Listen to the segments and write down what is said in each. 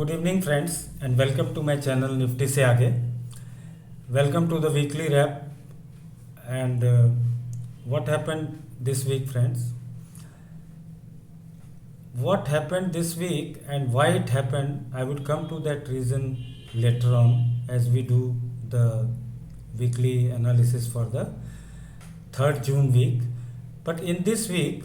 Good evening, friends, and welcome to my channel Nifty Se Aage. Welcome to the weekly wrap. And what happened this week, friends? What happened this week and why it happened, I would come to that reason later on as we do the weekly analysis for the 3rd June week. But in this week,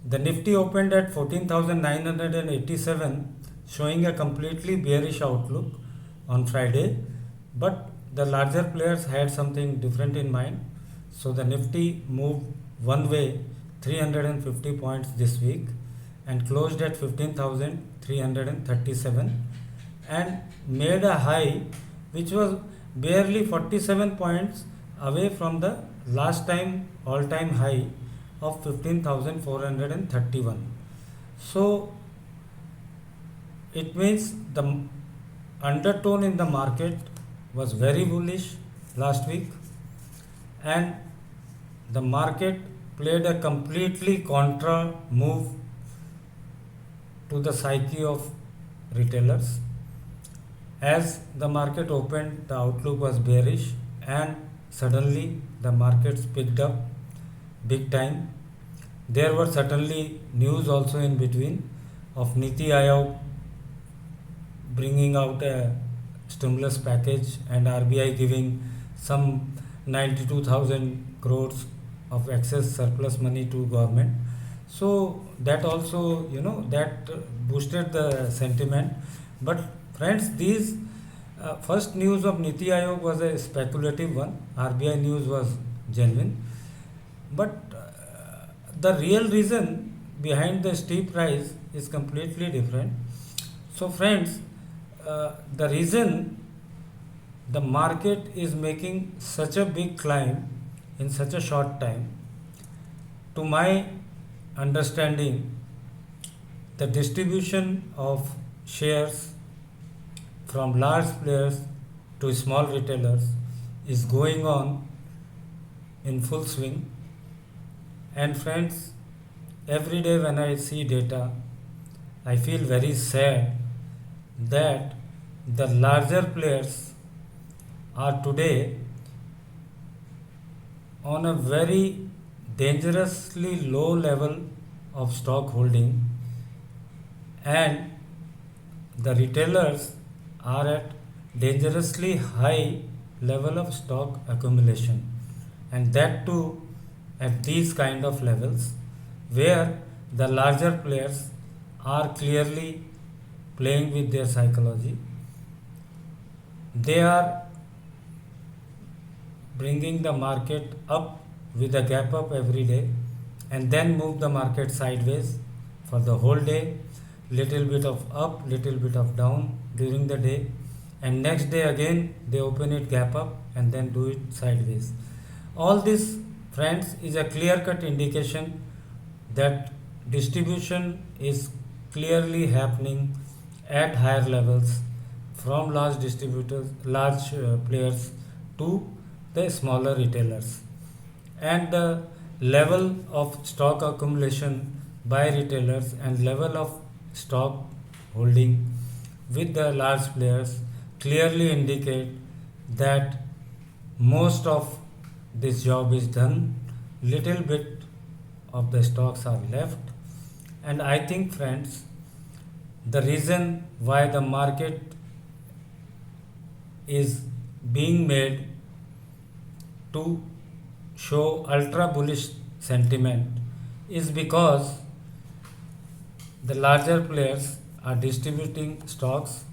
the Nifty opened at 14,987, showing a completely bearish outlook on Friday, but the larger players had something different in mind. So the Nifty moved one way 350 points this week and closed at 15,337 and made a high which was barely 47 points away from the last time all-time high of 15,431. So it means the undertone in the market was very bullish last week, and the market played a completely contra move to the psyche of retailers. As the market opened, the outlook was bearish, and suddenly the markets picked up big time. There were certainly news also in between of Niti Aayog bringing out a stimulus package and RBI giving some 92,000 crores of excess surplus money to government. So that also, that boosted the sentiment. But friends, these first news of Niti Aayog was a speculative one. RBI news was genuine. But the real reason behind the steep rise is completely different. So friends, the reason the market is making such a big climb in such a short time, to my understanding, the distribution of shares from large players to small retailers is going on in full swing. And friends, every day when I see data, I feel very sad that the larger players are today on a very dangerously low level of stock holding, and the retailers are at dangerously high level of stock accumulation, and that too at these kind of levels where the larger players are clearly playing with their psychology. They are bringing the market up with a gap up every day and then move the market sideways for the whole day, little bit of up, little bit of down during the day, and next day again they open it gap up and then do it sideways. All this, friends, is a clear-cut indication that distribution is clearly happening at higher levels from large distributors, large players to the smaller retailers, and the level of stock accumulation by retailers and level of stock holding with the large players clearly indicate that most of this job is done. Little bit of the stocks are left, and I think, friends, the reason why the market is being made to show ultra bullish sentiment is because the larger players are distributing stocks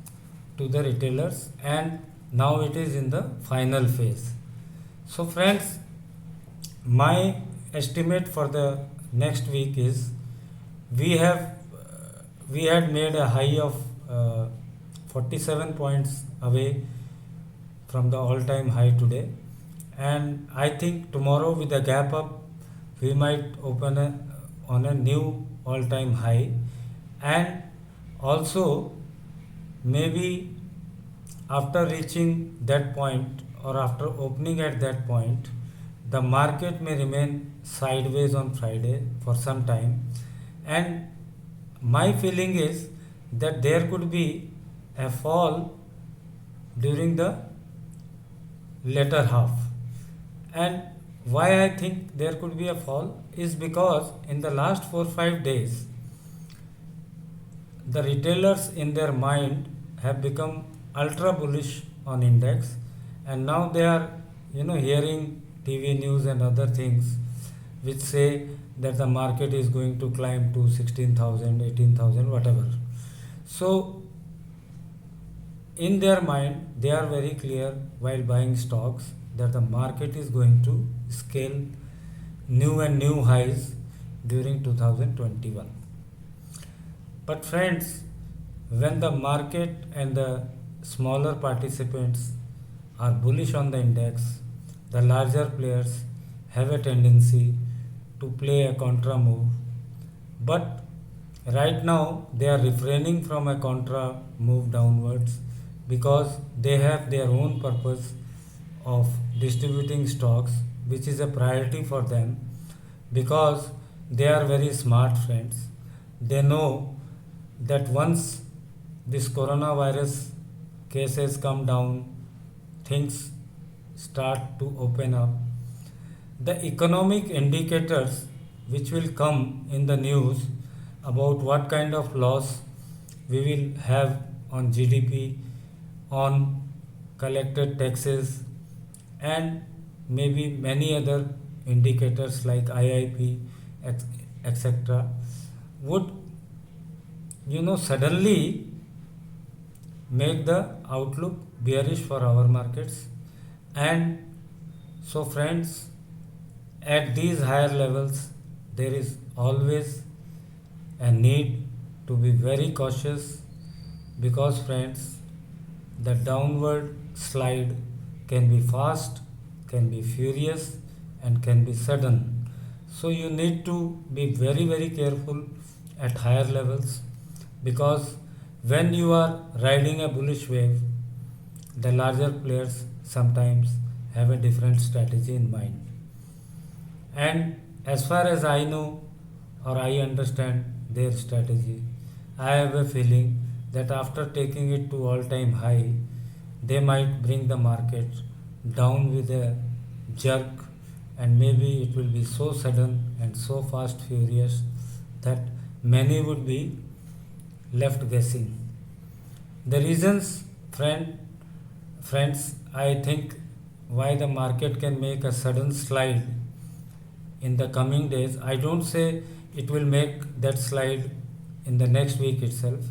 to the retailers, and now it is in the final phase. So friends, my estimate for the next week is we had made a high of 47 points away from the all-time high today, and I think tomorrow with a gap up we might open on a new all-time high, and also maybe after reaching that point or after opening at that point, the market may remain sideways on Friday for some time, and my feeling is that there could be a fall during the later half. And why I think there could be a fall is because in the last 4 5 days, the retailers in their mind have become ultra bullish on index, and now they are hearing TV news and other things which say that the market is going to climb to 16,000, 18,000, whatever. So in their mind they are very clear while buying stocks that the market is going to scale new and new highs during 2021. But friends, when the market and the smaller participants are bullish on the index, the larger players have a tendency to play a contra move. But right now they are refraining from a contra move downwards because they have their own purpose of distributing stocks, which is a priority for them, because they are very smart friends. They know that once this coronavirus cases come down, things start to open up. The economic indicators which will come in the news about what kind of loss we will have on GDP, on collected taxes, and maybe many other indicators like IIP, etc., would suddenly make the outlook bearish for our markets. And so friends, at these higher levels there is always a need to be very cautious, because friends, the downward slide can be fast, can be furious, and can be sudden. So you need to be very very careful at higher levels, because when you are riding a bullish wave, the larger players sometimes have a different strategy in mind. And as far as I know or I understand their strategy, I have a feeling that after taking it to all time high, they might bring the market down with a jerk, and maybe it will be so sudden and so fast furious that many would be left guessing. The reasons, friends, I think why the market can make a sudden slide in the coming days. I don't say it will make that slide in the next week itself,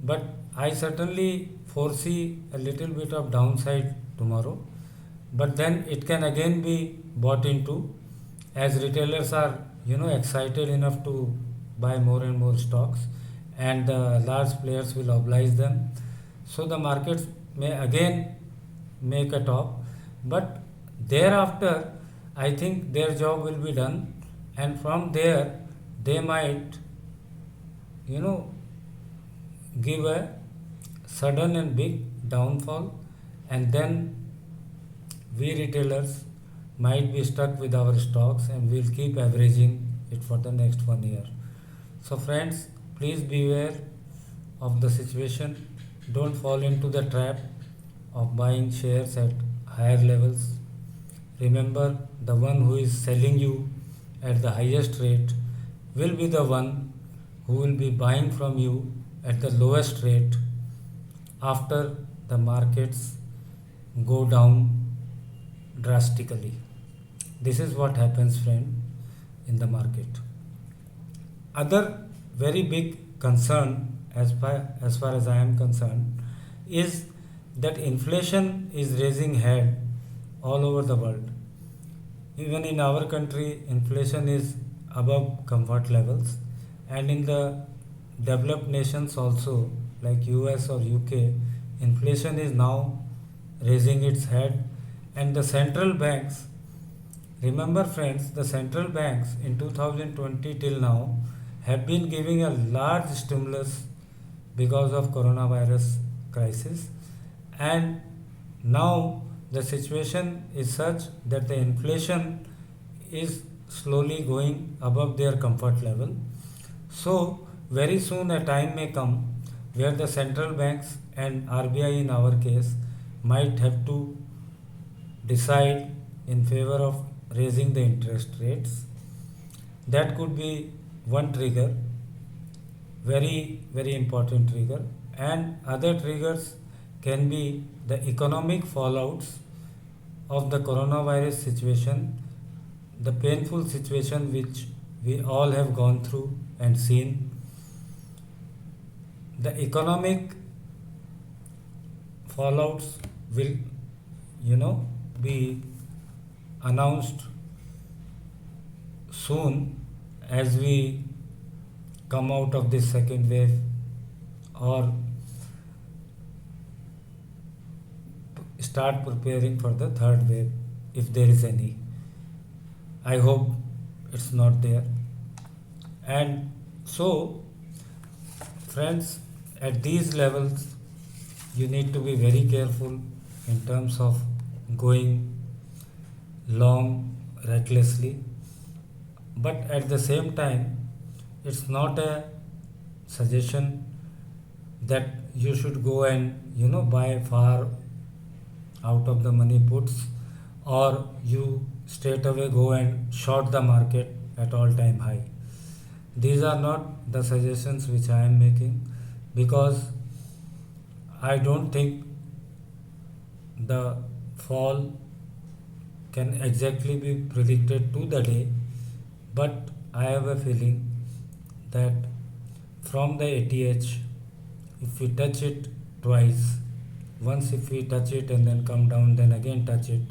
but I certainly foresee a little bit of downside tomorrow. But then it can again be bought into, as retailers are excited enough to buy more and more stocks, and the large players will oblige them. So the markets may again make a top, but thereafter I think their job will be done, and from there they might you know give a sudden and big downfall, and then we retailers might be stuck with our stocks and we'll keep averaging it for the next 1 year. So friends, please beware of the situation. Don't fall into the trap of buying shares at higher levels. Remember, the one who is selling you at the highest rate will be the one who will be buying from you at the lowest rate after the markets go down drastically. This is what happens, friend, in the market. Other very big concern, as far as I am concerned, is that inflation is raising head all over the world. Even in our country, inflation is above comfort levels, and in the developed nations also, like US or UK, inflation is now raising its head, and the central banks, remember friends, the central banks in 2020 till now have been giving a large stimulus because of coronavirus crisis, and now the situation is such that the inflation is slowly going above their comfort level. So very soon a time may come where the central banks and RBI in our case might have to decide in favor of raising the interest rates. That could be one trigger, very important trigger. And other triggers can be the economic fallouts of the coronavirus situation, the painful situation which we all have gone through and seen. The economic fallouts will, be announced soon as we come out of this second wave or start preparing for the third wave, if there is any. I hope it's not there. And so, friends, at these levels, you need to be very careful in terms of going long recklessly. But at the same time, it's not a suggestion that you should go and buy far out of the money puts, or you straight away go and short the market at all time high. These are not the suggestions which I am making, because I don't think the fall can exactly be predicted to the day, but I have a feeling that from the ATH, if we touch it twice, once if we touch it and then come down, then again touch it,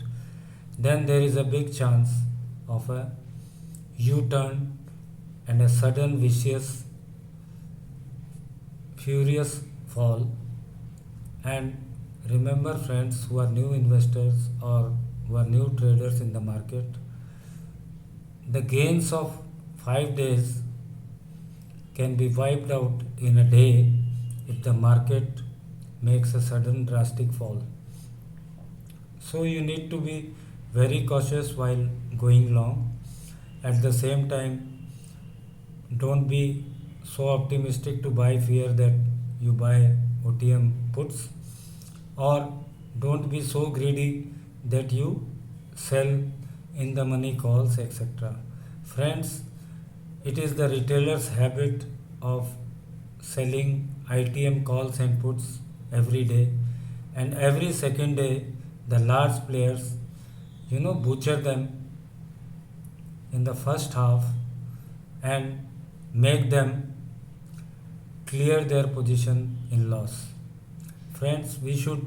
then there is a big chance of a U-turn and a sudden vicious, furious fall. And remember, friends who are new investors or who are new traders in the market, the gains of 5 days can be wiped out in a day if the market makes a sudden drastic fall. So you need to be very cautious while going long. At the same time, don't be so optimistic to buy fear that you buy OTM puts, or don't be so greedy that you sell in the money calls, etc. Friends, it is the retailer's habit of selling ITM calls and puts every day, and every second day the large players butcher them in the first half and make them clear their position in loss. Friends, we should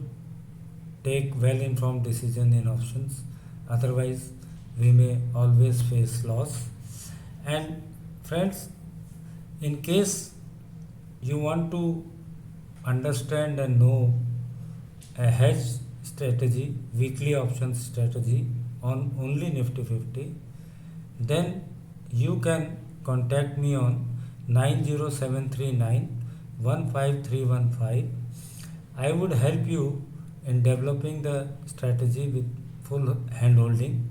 take well informed decision in options, otherwise we may always face loss. And friends, in case you want to understand and know a hedge strategy, weekly options strategy on only Nifty 50, then you can contact me on 90739 15315. I would help you in developing the strategy with full hand holding.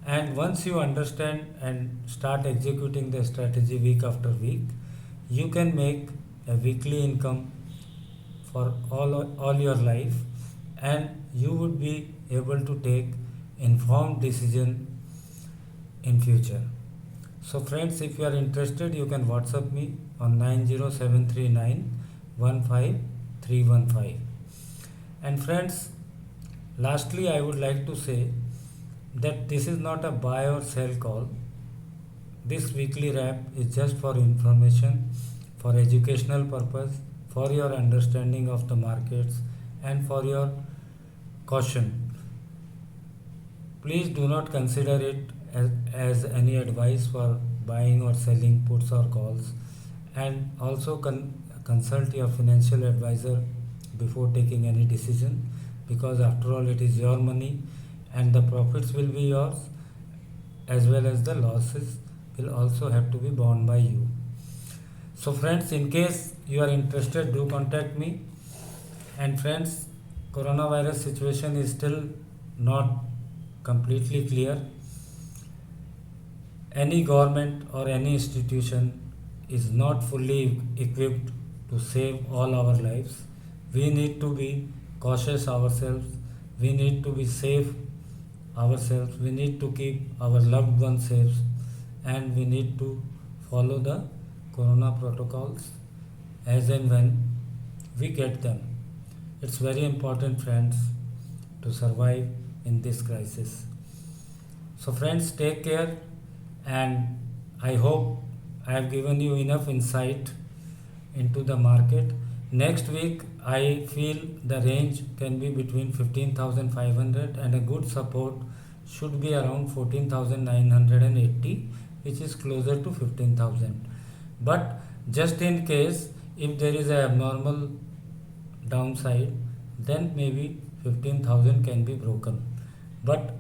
And once you understand and start executing the strategy week after week, you can make a weekly income for all your life, and you would be able to take informed decision in future. So friends, if you are interested, you can WhatsApp me on 90739 15315. And friends, lastly, I would like to say that this is not a buy or sell call. This weekly wrap is just for information, for educational purpose, for your understanding of the markets, and for your caution. Please do not consider it as any advice for buying or selling puts or calls, and also consult your financial advisor before taking any decision, because after all it is your money and the profits will be yours, as well as the losses will also have to be borne by you. So friends, in case you are interested, do contact me. And friends, coronavirus situation is still not completely clear. Any government or any institution is not fully equipped to save all our lives. we need to be cautious ourselves, we need to be safe ourselves, we need to keep our loved ones safe, and we need to follow the corona protocols as and when we get them. It's very important, friends, to survive in this crisis. So friends, take care, and I hope I have given you enough insight into the market. Next week, I feel the range can be between 15,500 and a good support should be around 14,980, which is closer to 15,000. But just in case, if there is a abnormal downside, then maybe 15,000 can be broken. But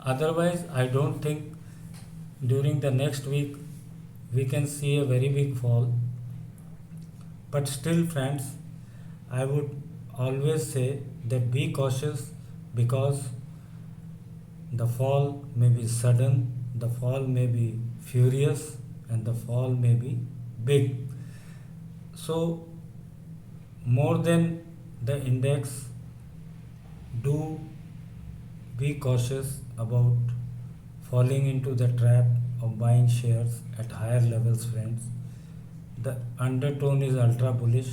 otherwise, I don't think during the next week we can see a very big fall. But still, friends, I would always say that be cautious, because the fall may be sudden, the fall may be furious, and the fall may be big. So, more than the index, do be cautious about falling into the trap of buying shares at higher levels, friends. The undertone is ultra bullish,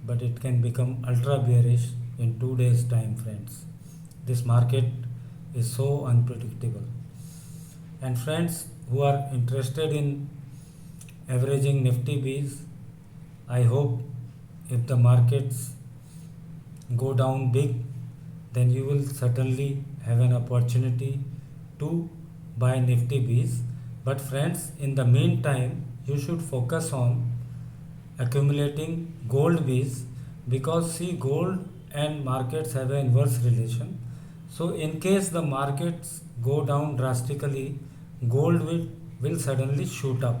but it can become ultra bearish in 2 days' time, friends. This market is so unpredictable. And friends who are interested in averaging Nifty Bs, I hope if the markets go down big, then you will certainly have an opportunity to buy Nifty Bs. But friends, in the meantime, you should focus on accumulating gold Bs, because see, gold and markets have an inverse relation. So in case the markets go down drastically, gold will suddenly shoot up,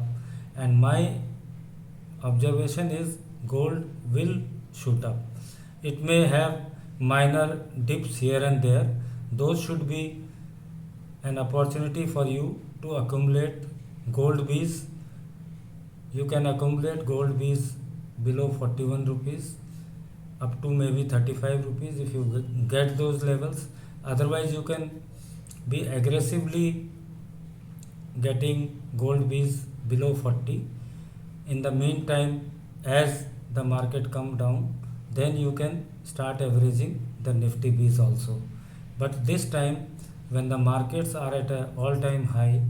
and my observation is gold will shoot up. It may have minor dips here and there. Those should be an opportunity for you to accumulate gold Bs. You can accumulate gold Bs below 41 rupees up to maybe 35 rupees if you get those levels. Otherwise, you can be aggressively getting gold Bs below 40. In the meantime, as the market come down, then you can start averaging the Nifty Bs also. But this time, when the markets are at an all-time high,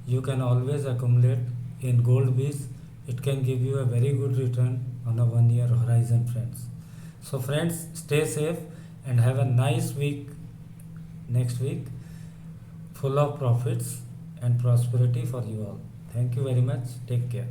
you can always accumulate in gold Bs. It can give you a very good return on a 1 year horizon, friends. So friends, stay safe and have a nice week next week, full of profits and prosperity for you all. Thank you very much. Take care.